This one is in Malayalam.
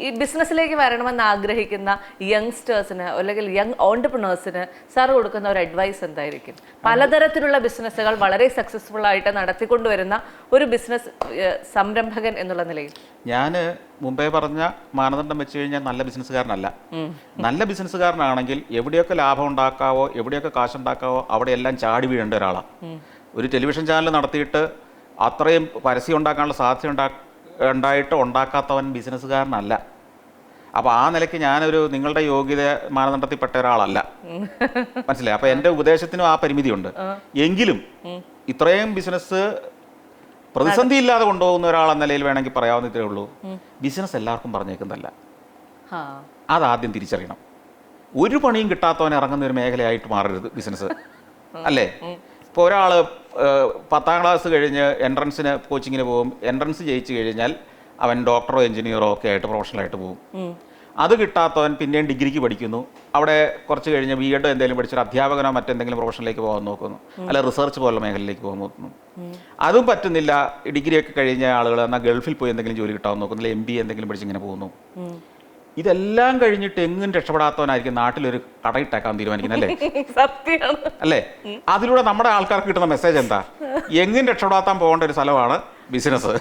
ഈ ബിസിനസ്സിലേക്ക് വരണമെന്ന് ആഗ്രഹിക്കുന്ന യങ്സ്റ്റേഴ്സിന് അല്ലെങ്കിൽ യങ് ഓൺടർപ്രണേഴ്സിന് സാർ കൊടുക്കുന്ന ഒരു അഡ്വൈസ് എന്തായിരിക്കും? പലതരത്തിലുള്ള ബിസിനസ്സുകൾ വളരെ സക്സസ്ഫുൾ ആയിട്ട് നടത്തിക്കൊണ്ടുവരുന്ന ഒരു ബിസിനസ് സംരംഭകൻ എന്നുള്ള നിലയിൽ ഞാൻ മുമ്പേ പറഞ്ഞ മാനദണ്ഡം വെച്ച് കഴിഞ്ഞാൽ നല്ല ബിസിനസ്സുകാരനല്ല. നല്ല ബിസിനസ്സുകാരനാണെങ്കിൽ എവിടെയൊക്കെ ലാഭം ഉണ്ടാക്കാവോ, എവിടെയൊക്കെ കാശുണ്ടാക്കാവോ അവിടെയെല്ലാം ചാടി വീഴേണ്ട ഒരാളാണ്. ഒരു ടെലിവിഷൻ ചാനൽ നടത്തിയിട്ട് അത്രയും പരസ്യം ഉണ്ടാക്കാനുള്ള സാധ്യത ഉണ്ടായിട്ട് ഉണ്ടാക്കാത്തവൻ ബിസിനസ്സുകാരനല്ല. അപ്പോൾ ആ നിലയ്ക്ക് ഞാനൊരു നിങ്ങളുടെ യോഗ്യത മാനദണ്ഡത്തിൽപ്പെട്ട ഒരാളല്ല. മനസ്സിലായി? അപ്പോൾ എൻ്റെ ഉപദേശത്തിനും ആ പരിമിതിയുണ്ട്. എങ്കിലും ഇത്രയും ബിസിനസ് പ്രതിസന്ധി ഇല്ലാതെ കൊണ്ടുപോകുന്ന ഒരാളെന്ന നിലയിൽ വേണമെങ്കിൽ പറയാവുന്നതേ ഉള്ളൂ, ബിസിനസ് എല്ലാവർക്കും പറഞ്ഞേക്കുന്നതല്ല. അതാദ്യം തിരിച്ചറിയണം. ഒരു പണിയും കിട്ടാത്തവൻ ഇറങ്ങുന്ന ഒരു മേഖലയായിട്ട് മാറരുത് ബിസിനസ്, അല്ലേ? ഇപ്പോൾ ഒരാൾ 10ാം ക്ലാസ് കഴിഞ്ഞ് എൻട്രൻസിന് കോച്ചിങ്ങിന് പോകും. എൻട്രൻസ് ജയിച്ചു കഴിഞ്ഞാൽ അവൻ ഡോക്ടറോ എഞ്ചിനീയറോ ഒക്കെ ആയിട്ട് പ്രൊഫഷണലായിട്ട് പോകും. അത് കിട്ടാത്തവൻ പിന്നെയും ഡിഗ്രിക്ക് പഠിക്കുന്നു. അവിടെ കുറച്ച് കഴിഞ്ഞ് B.Ed എന്തെങ്കിലും പഠിച്ചൊരു അധ്യാപകനോ മറ്റെന്തെങ്കിലും പ്രൊഫഷനിലേക്ക് പോകാൻ നോക്കുന്നു, അല്ല റിസർച്ച് പോലുള്ള മേഖലയിലേക്ക് പോകാൻ നോക്കുന്നു. അതും പറ്റുന്നില്ല. ഡിഗ്രിയൊക്കെ കഴിഞ്ഞ ആളുകൾ എന്നാൽ ഗൾഫിൽ പോയി എന്തെങ്കിലും ജോലി കിട്ടാൻ നോക്കുന്നില്ല, MBA എന്തെങ്കിലും പഠിച്ചിങ്ങനെ പോകുന്നു. ഇതെല്ലാം കഴിഞ്ഞിട്ട് എങ്ങും രക്ഷപ്പെടാത്തവനായിരിക്കും നാട്ടിലൊരു കടയിട്ടേക്കാൻ തീരുമാനിക്കുന്നത്, അല്ലേ? സത്യമാണ്, അല്ലേ? അതിലൂടെ നമ്മുടെ ആൾക്കാർക്ക് കിട്ടുന്ന മെസ്സേജ് എന്താ? എങ്ങും രക്ഷപ്പെടാത്താൻ പോകേണ്ട ഒരു സ്ഥലമാണ് ബിസിനസ്.